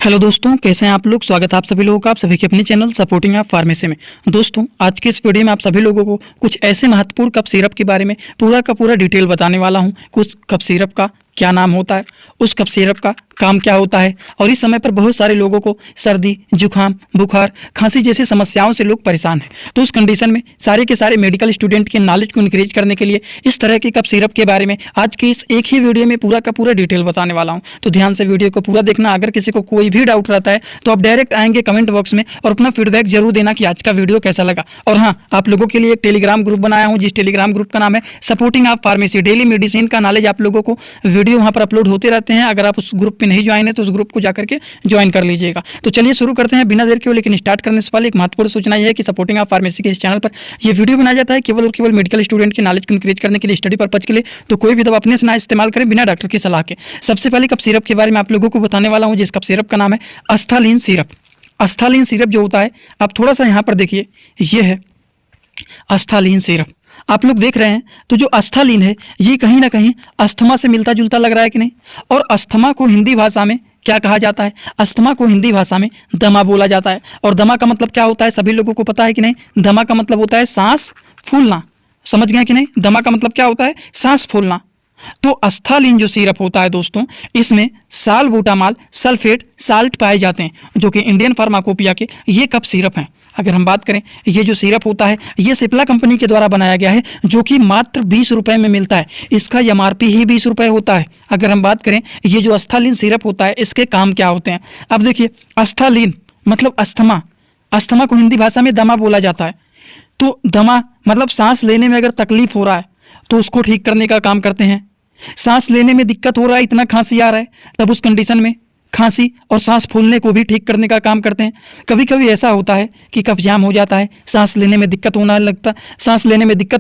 Hello दोस्तों, कैसे हैं आप लोग। स्वागत है आप सभी लोगों का आप सभी के अपने चैनल सपोर्टिंग आप फार्मेसी में। दोस्तों, आज के इस वीडियो में आप सभी लोगों को कुछ ऐसे महत्वपूर्ण कफ सिरप के बारे में पूरा का पूरा डिटेल बताने वाला हूं। कुछ कफ सिरप का क्या नाम होता है, उस कफ सिरप का काम क्या होता है, और इस समय पर बहुत सारे लोगों को सर्दी, जुकाम, बुखार, खांसी जैसी समस्याओं से लोग परेशान हैं। तो उस कंडीशन में सारे के सारे मेडिकल स्टूडेंट के नॉलेज को इंक्रीज करने के लिए इस तरह के कफ सिरप के बारे में आज के इस एक ही वीडियो में पूरा का पूरा डिटेल बताने वाला हूं। तो ध्यान से वीडियो को पूरा देखना। अगर किसी को कोई भी डाउट रहता है तो आप डायरेक्ट आएंगे कमेंट बॉक्स में और अपना फीडबैक जरूर देना कि आज का वीडियो कैसा लगा। और हाँ, आप लोगों के लिए एक टेलीग्राम ग्रुप बनाया हूँ, जिस टेलीग्राम ग्रुप का नाम है सपोर्टिंग आप फार्मेसी। डेली मेडिसिन का नॉलेज आप लोगों को वीडियो वहाँ पर अपलोड होते रहते हैं। अगर आप उस ग्रुप में नहीं ज्वाइन है तो उस ग्रुप को जाकर के ज्वाइन कर लीजिएगा। तो चलिए शुरू करते हैं बिना देर के। लेकिन स्टार्ट करने से पहले एक महत्वपूर्ण सूचना यह है कि सपोर्टिंग आप फार्मेसी के इस चैनल पर यह वीडियो बनाया जाता है केवल और केवल मेडिकल स्टूडेंट के नॉलेज को इंक्रीज करने के लिए, स्टडी पर्पज के लिए। तो कोई भी दवा अपने से ना इस्तेमाल करें बिना डॉक्टर की सलाह के। सबसे पहले कफ सिरप के बारे में आप लोगों को बताने वाला हूं, जिस कफ सिरप का नाम है अस्थालीन सिरप। अस्थालीन सिरप जो होता है, आप थोड़ा सा यहाँ पर देखिए, ये है अस्थालीन सिरप। आप लोग देख रहे हैं तो जो अस्थालीन है ये कहीं ना कहीं अस्थमा से मिलता जुलता लग रहा है कि नहीं। और अस्थमा को हिंदी भाषा में क्या कहा जाता है? अस्थमा को हिंदी भाषा में दमा बोला जाता है। और दमा का मतलब क्या होता है सभी लोगों को पता है कि नहीं? दमा का मतलब होता है सांस फूलना। समझ गए कि नहीं? दमा का मतलब क्या होता है? सांस फूलना। तो अस्थालीन जो सिरप होता है दोस्तों, इसमें सालबुटामॉल सल्फेट साल्ट पाए जाते हैं, जो कि इंडियन फार्माकोपिया के ये कफ सिरप हैं। अगर हम बात करें, ये जो सिरप होता है ये सिप्ला कंपनी के द्वारा बनाया गया है, जो कि मात्र 20 रुपए में मिलता है। इसका एमआरपी ही 20 रुपए होता है। अगर हम बात करें ये जो अस्थालीन सिरप होता है, इसके काम क्या होते हैं। अब देखिए, अस्थालीन मतलब अस्थमा। अस्थमा को हिंदी भाषा में दमा बोला जाता है। तो दमा मतलब सांस लेने में अगर तकलीफ हो रहा है तो उसको ठीक करने का काम करते हैं। सांस लेने में दिक्कत हो रहा है, इतना खांसी आ रहा है, तब उस कंडीशन में खांसी और सांस फूलने को भी ठीक करने का काम करते हैं। कभी कभी ऐसा होता है कि कफ जाम हो जाता है, सांस लेने में दिक्कत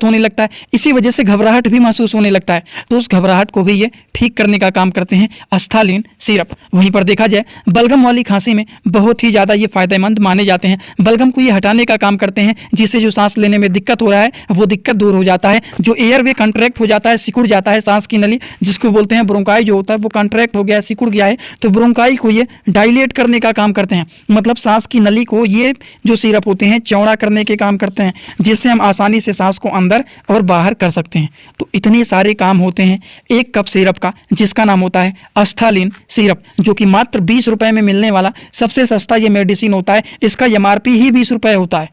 होने लगता है, इसी वजह से घबराहट भी महसूस होने लगता है। तो उस घबराहट को भी ये ठीक करने का काम करते हैं अस्थालीन सिरप। वहीं पर देखा जाए, बलगम वाली खांसी में बहुत ही ज़्यादा ये फायदेमंद माने जाते हैं। बलगम को ये हटाने का काम करते हैं, जिससे जो सांस लेने में दिक्कत हो रहा है वो दिक्कत दूर हो जाता है। जो एयरवे कॉन्ट्रैक्ट हो जाता है, सिकुड़ जाता है, सांस की नली जिसको बोलते हैं ब्रोंकाई जो होता है वो कॉन्ट्रैक्ट हो गया, सिकुड़ गया है, तो ब्रोंकाई को ये डायलेट करने का काम करते हैं। मतलब सांस की नली को ये जो सिरप होते हैं चौड़ा करने के काम करते हैं, जिससे हम आसानी से सांस को अंदर और बाहर कर सकते हैं। तो इतने सारे काम होते हैं एक कप सिरप का, जिसका नाम होता है अस्थालीन सिरप, जो कि मात्र 20 रुपए में मिलने वाला सबसे सस्ता ये मेडिसिन होता है। इसका एमआरपी ही 20 रुपए होता है।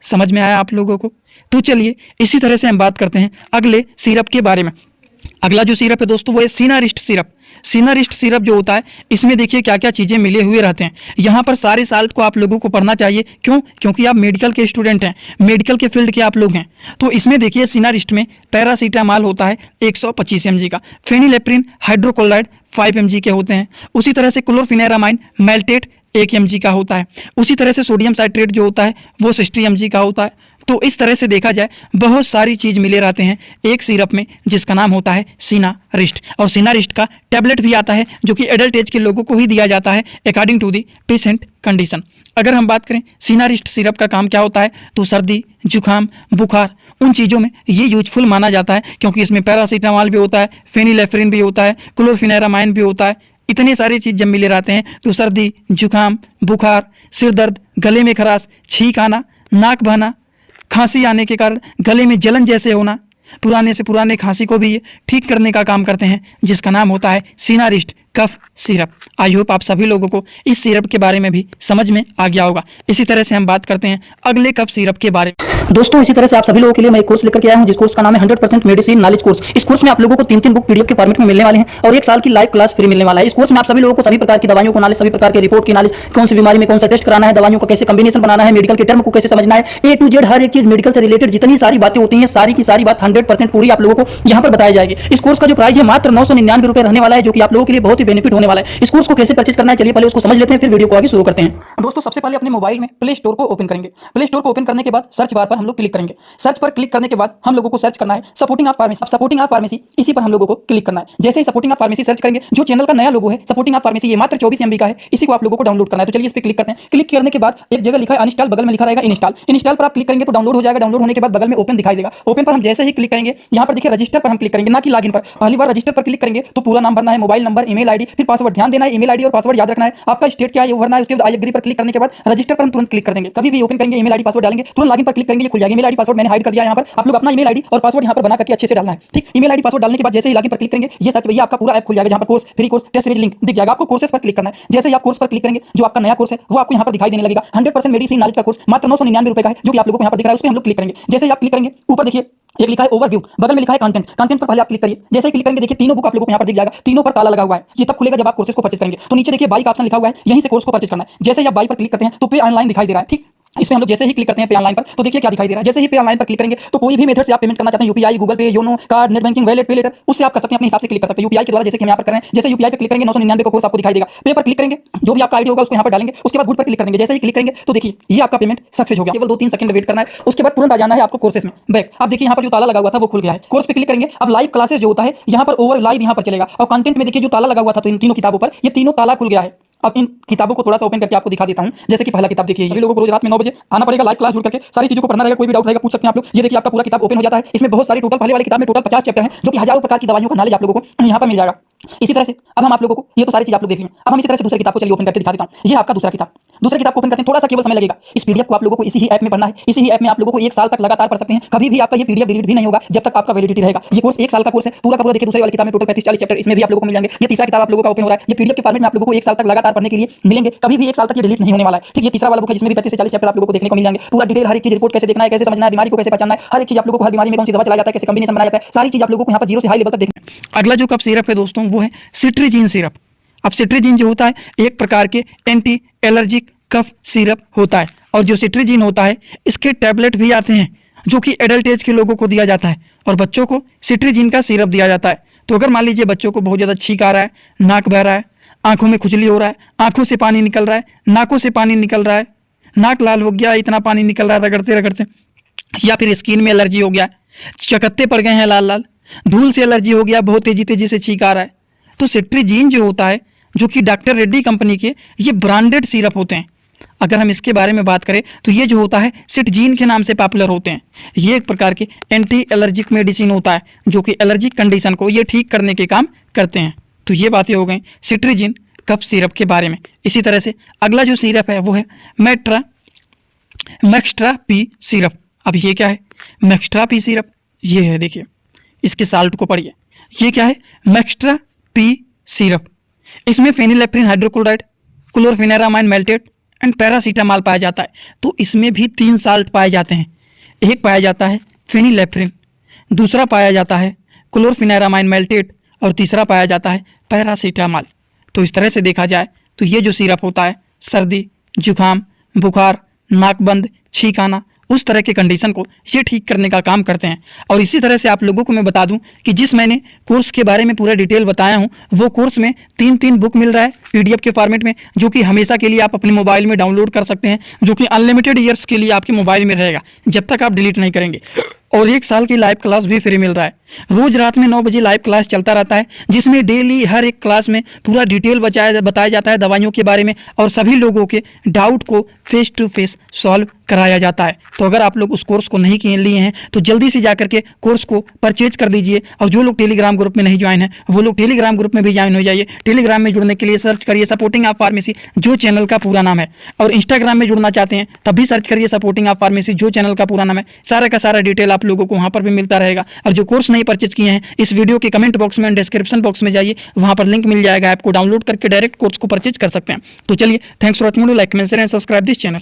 समझ में आया आप लोगों को? तो चलिए इसी तरह से हम बात करते हैं अगले सिरप के बारे में। अगला जो सिरप है दोस्तों वो है सिनारिस्ट सिरप। सिनारिस्ट सिरप जो होता है, इसमें देखिए क्या क्या चीज़ें मिले हुए रहते हैं। यहाँ पर सारे साल्ट को आप लोगों को पढ़ना चाहिए। क्यों? क्योंकि आप मेडिकल के स्टूडेंट हैं, मेडिकल के फील्ड के आप लोग हैं। तो इसमें देखिए सिनारिस्ट में पैरासीटामॉल होता है 125 mg का, फेनिलेप्रिन हाइड्रोक्लोराइड 5 mg के होते हैं। उसी तरह से क्लोरफिनेरामाइन मेल्टेट 1 mg का होता है। उसी तरह से सोडियम साइट्रेट जो होता है वो 60 mg का होता है। तो इस तरह से देखा जाए बहुत सारी चीज़ मिले रहते हैं एक सिरप में, जिसका नाम होता है सिनारिस्ट। और सिनारिस्ट का टैबलेट भी आता है, जो कि एडल्ट एज के लोगों को ही दिया जाता है according to the patient condition. अगर हम बात करें सिनारिस्ट सिरप का काम क्या होता है, तो सर्दी, जुकाम, बुखार उन चीज़ों में ये यूजफुल माना जाता है, क्योंकि इसमें पैरासीटामॉल भी होता है, फेनिलेफ्रिन भी होता है, क्लोरफिनेरामाइन भी होता है। इतने सारे चीज़ जब मिले रहते हैं तो सर्दी, जुकाम, बुखार, सिर दर्द, गले में खराश, छींक आना, नाक बहना, खांसी आने के कारण गले में जलन जैसे होना, पुराने से पुराने खांसी को भी ये ठीक करने का काम करते हैं, जिसका नाम होता है सिनारिस्ट कफ सिरप। आई होप आप सभी लोगों को इस सिरप के बारे में भी समझ में आ गया होगा। इसी तरह से हम बात करते हैं अगले कफ सिरप के बारे में। दोस्तों, इसी तरह से आप सभी लोगों के लिए मैं एक कोर्स लेकर के आया हूं, जिस कोर्स का नाम है 100% मेडिसिन नॉलेज कोर्स। इस कोर्स में आप लोगों को 3 बुक पीडीएफ के फॉर्मेट में मिलने वाले हैं और 1 साल की लाइव क्लास फ्री मिलने वाला है। इस कोर्स में आप सभी लोगों को सभी प्रकार की दवाइयों को नॉलेज, सभी प्रकार के रिपोर्ट की नॉलेज, कौन सी बीमारी में कौन सा टेस्ट कराना है, दवाइयों का कैसे कॉम्बिनेशन बनाना है, मेडिकल के टर्म को कैसे समझना है, ए टू जेड हर एक चीज मेडिकल से रिलेटेड जितनी सारी बातें होती हैं, सारी की सारी बात 100% पूरी आप लोगों को यहाँ पर बताई जाएगी। इस कोर्स का जो प्राइस है मात्र 999 रुपए रहने वाला है, जो कि आप लोगों के लिए बहुत ही बेनिफिट होने वाला है। इस कोर्स को कैसे परचेज करना है, चलिए पहले उसको समझ लेते हैं, फिर वीडियो को आगे शुरू करते हैं। दोस्तों, सबसे पहले अपने मोबाइल में प्ले स्टोर को ओपन करेंगे। प्ले स्टोर को ओपन करने के बाद सर्च बार पर हम लोग क्लिक करेंगे। सर्च पर क्लिक करने के बाद हम लोगों को सर्च करना है सपोर्टिंग आप फार्मेसी। सपोर्टिंग आप फार्मेसी, इसी पर हम लोगों को क्लिक करना है। जैसे ही सपोर्टिंग आप फार्मेसी सर्च करेंगे, जो चैनल का नया लोगो है सपोर्टिंग आप फार्मेसी, ये मात्र 24 MB का है, इसी को आप लोगों को डाउनलोड करना है। तो चलिए इस पर क्लिक करते हैं। क्लिक करने के बाद एक जगह लिखा है अनइंस्टॉल, बगल में लिखा रहेगा इंस्टॉल। इंस्टॉल पर आप क्लिक करेंगे तो डाउनलोड हो जाएगा। डाउनलोड होने के बाद बगल में ओपन दिखाई देगा। ओपन पर हम जैसे ही क्लिक करेंगे, यहाँ पर देखिए रजिस्टर पर हम क्लिक करेंगे, ना कि लॉगिन पर। पहली बार रजिस्टर पर क्लिक करेंगे तो पूरा नाम भरना है, mobile number, email email ID, फिर पासवर्ड। ध्यान देना है, ईमेल आईडी और पासवर्ड याद रखना है। आपका स्टेट क्या है ये भरना है। उसके बाद आई एग्री पर क्लिक करने के बाद रजिस्टर पर हम तुरंत क्लिक कर देंगे। कभी भी ओपन करेंगे, ईमेल आईडी पासवर्ड डालेंगे, तुरंत लॉगिन पर क्लिक करेंगे, ये खुल जाएगी। ईमेल आईडी पासवर्ड मैंने हाइड कर दिया यहाँ पर। आप लोग अपना ईमेल आईडी और पासवर्ड यहाँ पर बना करके अच्छे से डालना है, ठीक। ईमेल आईडी पासवर्ड डालने के बाद जैसे ही लॉगिन पर क्लिक करेंगे, ये सच भैया आपका पूरा ऐप खुल जाएगा, जहाँ पर course, free course, test series link दिख जाएगा। आपको कोर्सेस पर क्लिक करना है। जैसे ही आप कोर्स पर क्लिक करेंगे, जो आपका नया कोर्स है वो आपको यहाँ पर दिखाई देने लगेगा। 100% मेडिसिन नॉलेज का कोर्स मात्र 999 रुपए का है, जो कि आप लोगों को यहाँ पर दिख रहा है। उस पर हम लोग क्लिक करेंगे। जैसे ही आप क्लिक करेंगे, ऊपर देखिए एक लिखा है ओवरव्यू, बगल में लिखा है कंटेंट। कंटेंट पर पहले आप क्लिक करिए। जैसे ही क्लिक करेंगे, देखिए तीनों बुक आप लोगों को यहाँ पर दिख जाएगा। तीनों पर ताला लगा हुआ है। ये तब खुलेगा जब आप कोर्सेस को परचेज करेंगे। तो नीचे देखिए बाई का ऑप्शन लिखा हुआ है, यहीं से कोर्स को परचेज करना है। जैसे ही आप बाई पर क्लिक करते हैं तो पे ऑनलाइन दिखाई दे रहा है, ठीक। इसमें हम लोग जैसे ही क्लिक करते हैं पे ऑनलाइन पर, तो देखिए क्या दिखाई दे रहा है। जैसे ही पे ऑनलाइन पर क्लिक करेंगे तो कोई भी मेथड से आप पेमेंट करना चाहते हैं, यूपीआई, गूगल पे, YONO, card, net banking, wallet, पे लेटर, उससे आप कर सकते हैं। अपने हिसाब से क्लिक कर सकते हैं यूपीआई के द्वारा, जैसे कि हम यहाँ पर कर रहे हैं। जैसे यूपीआई पे क्लिक करेंगे 999 का कोर्स आपको दिखाई देगा। पे पर क्लिक करेंगे, जो भी आपका आईडी होगा उसको यहाँ पर डालेंगे। उसके बाद गुड पर क्लिक करेंगे। जैसे ही क्लिक करेंगे तो देखिए ये आपका पेमेंट सक्सेस हो गया। केवल 2-3 सेकंड वेट करना है। उसके बाद तुरंत आ जाना है आपको कोर्सेस में बैक। आप देखिए यहाँ पर जो ताला लगा हुआ था वो खुल गया है। कोर्स पे क्लिक करेंगे, अब लाइव क्लासेस जो होता है यहाँ पर ओवर लाइव यहाँ पर चलेगा। और कंटेंट में देखिए जो ताला लगा हुआ था तो इन तीनों किताबों पर, ये तीनों ताला खुल गया है। अब इन किताबों को थोड़ा सा ओपन करके आपको दिखा देता हूं। जैसे कि पहला किताब देखिए, सभी लोगों को रोज रात में 9 बजे आना पड़ेगा, लाइव क्लास जुड़ करके सारी चीजों को पढ़ना रहेगा। कोई भी डाउट रहेगा पूछ सकते हैं आप लोग। ये देखिए आपका पूरा किताब ओपन हो जाता है। इसमें बहुत सारी टोटल, पहले वाली किताब में टोटल 50 चैप्टर हैं, जो कि हजारों प्रकार की दवाइयों का नॉलेज आप लोगों को यहाँ पर मिल जाएगा। इसी तरह से अब हम आप लोगों को, ये तो सारी चीज आप लोग देख लें। अब हम इसी तरह से दूसरी किताब को चलिए ओपन करके दिखा देता हूं। ये आपका दूसरा किताब। दूसरी किताब को ओपन करते हैं, थोड़ा सा केवल समय लगेगा। इस पीडीएफ को आप लोगों को इसी ही ऐप में पढ़ना है। इसी ही ऐप में आप लोगों को 1 साल तक लगातार पढ़ सकते हैं। कभी भी आपका ये पीडीएफ डिलीट भी नहीं होगा जब तक आपका वैलिडिटी रहेगा। ये कोर्स 1 साल का कोर्स है, पूरा का पूरा। देखिए दूसरी वाली किताब में टोटल 35-40 चैप्टर इसमें भी आप लोगों को मिल जाएंगे। ये तीसरा किताब आप लोगों का ओपन हो रहा है। ये पीडीएफ के फॉर्मेट में आप लोगों को 1 साल तक लगातार पढ़ने के लिए मिलेंगे। कभी भी 1 साल तक ये डिलीट नहीं होने वाला है, ठीक। ये तीसरा वाला बुक है जिसमें भी 35 से 40 चैप्टर आप लोगों को देखने को मिल जाएंगे। पूरा डिटेल, हर एक चीज, रिपोर्ट कैसे देखना है, कैसे समझना है, बीमारी को कैसे पहचानना है, हर एक चीज आप लोगों को, हर बीमारी में कौन सी दवा चलाया जाता है, कैसे कॉम्बिनेशन बनाया जाता है, सारी चीज आप लोगों को यहाँ पर जीरो से हाई लेवल तक देखना है। अगला जो कफ सिरप है दोस्तों वो है सिट्रीजिन सिरप। अब सिट्रीजिन जो होता है एक प्रकार के एंटी एलर्जिक कफ सिरप होता है। और जो सिट्रीजिन होता है इसके टैबलेट भी आते हैं, जो कि एडल्ट एज के लोगों को दिया जाता है। और बच्चों को सिट्रीजिन का सिरप दिया जाता है। तो अगर मान लीजिए बच्चों को बहुत ज़्यादा छींक आ रहा है, नाक बह रहा है, आंखों में खुजली हो रहा है, आंखों से पानी निकल रहा है, नाकों से पानी निकल रहा है, नाक लाल हो गया, इतना पानी निकल रहा है रगड़ते रगड़ते, या फिर स्किन में एलर्जी हो गया है, चकत्ते पड़ गए हैं लाल लाल, धूल से एलर्जी हो गया, बहुत तेजी तेजी से छींक आ रहा है, तो सिट्रीजिन जो होता है, जो कि डॉक्टर रेड्डी कंपनी के ये ब्रांडेड सिरप होते हैं। अगर हम इसके बारे में बात करें तो ये जो होता है सिट्रीजिन के नाम से पॉपुलर होते हैं। ये एक प्रकार के एंटी एलर्जिक मेडिसिन होता है, जो कि एलर्जिक कंडीशन को ये ठीक करने के काम करते हैं। तो ये बातें हो गई सिट्रीजिन कफ सिरप के बारे में। इसी तरह से अगला जो सिरप है वो है मैक्स्ट्रा पी सिरप। अब ये क्या है मैक्स्ट्रा पी सिरप? ये है, देखिए इसके साल्ट को पढ़िए। ये क्या है मैक्स्ट्रा पी सिरप? इसमें फेनिलेफ्रिन हाइड्रोक्लोराइड, क्लोरफेनेरामाइन मेल्टेट एंड पैरासीटामॉल पाया जाता है। तो इसमें भी 3 साल्ट पाए जाते हैं। एक पाया जाता है फेनिलेफ्रिन, दूसरा पाया जाता है क्लोरफेनेरामाइन मेल्टेट और तीसरा पाया जाता है पैरासीटामॉल। तो इस तरह से देखा जाए तो ये जो सिरप होता है सर्दी, जुकाम, बुखार, नाक बंद, छींक आना, उस तरह के कंडीशन को ये ठीक करने का काम करते हैं। और इसी तरह से आप लोगों को मैं बता दूं कि जिस मैंने कोर्स के बारे में पूरा डिटेल बताया हूं, वो कोर्स में 3 बुक मिल रहा है पीडीएफ के फॉर्मेट में, जो कि हमेशा के लिए आप अपने मोबाइल में डाउनलोड कर सकते हैं, जो कि अनलिमिटेड ईयर्स के लिए आपके मोबाइल में रहेगा जब तक आप डिलीट नहीं करेंगे। और 1 साल की लाइव क्लास भी फ्री मिल रहा है। रोज रात में 9 बजे लाइव क्लास चलता रहता है, जिसमें डेली हर एक क्लास में पूरा डिटेल बताया जाता है दवाइयों के बारे में, और सभी लोगों के डाउट को फेस टू फेस सॉल्व कराया जाता है। तो अगर आप लोग उस कोर्स को नहीं लिए हैं तो जल्दी से जाकर के कोर्स को परचेज कर दीजिए। और जो लोग टेलीग्राम ग्रुप में नहीं ज्वाइन है वो लोग टेलीग्राम ग्रुप में भी ज्वाइन हो जाइए। टेलीग्राम में जुड़ने के लिए सर्च करिए सपोर्टिंग आप फार्मेसी, जो चैनल का पूरा नाम है। और इंस्टाग्राम में जुड़ना चाहते हैं तब भी सर्च करिए सपोर्टिंग आप फार्मेसी, जो चैनल का पूरा नाम है। सारा का सारा डिटेल आप लोगों को वहाँ पर भी मिलता रहेगा। और जो कोर्स नहीं परचेज किए हैं, इस वीडियो के कमेंट बॉक्स में, डिस्क्रिप्शन बॉक्स में जाइए, वहाँ पर लिंक मिल जाएगा। ऐप को डाउनलोड करके डायरेक्ट कोर्स को परचेज कर सकते हैं। तो चलिए, thanks for watching, like comment share and subscribe this channel.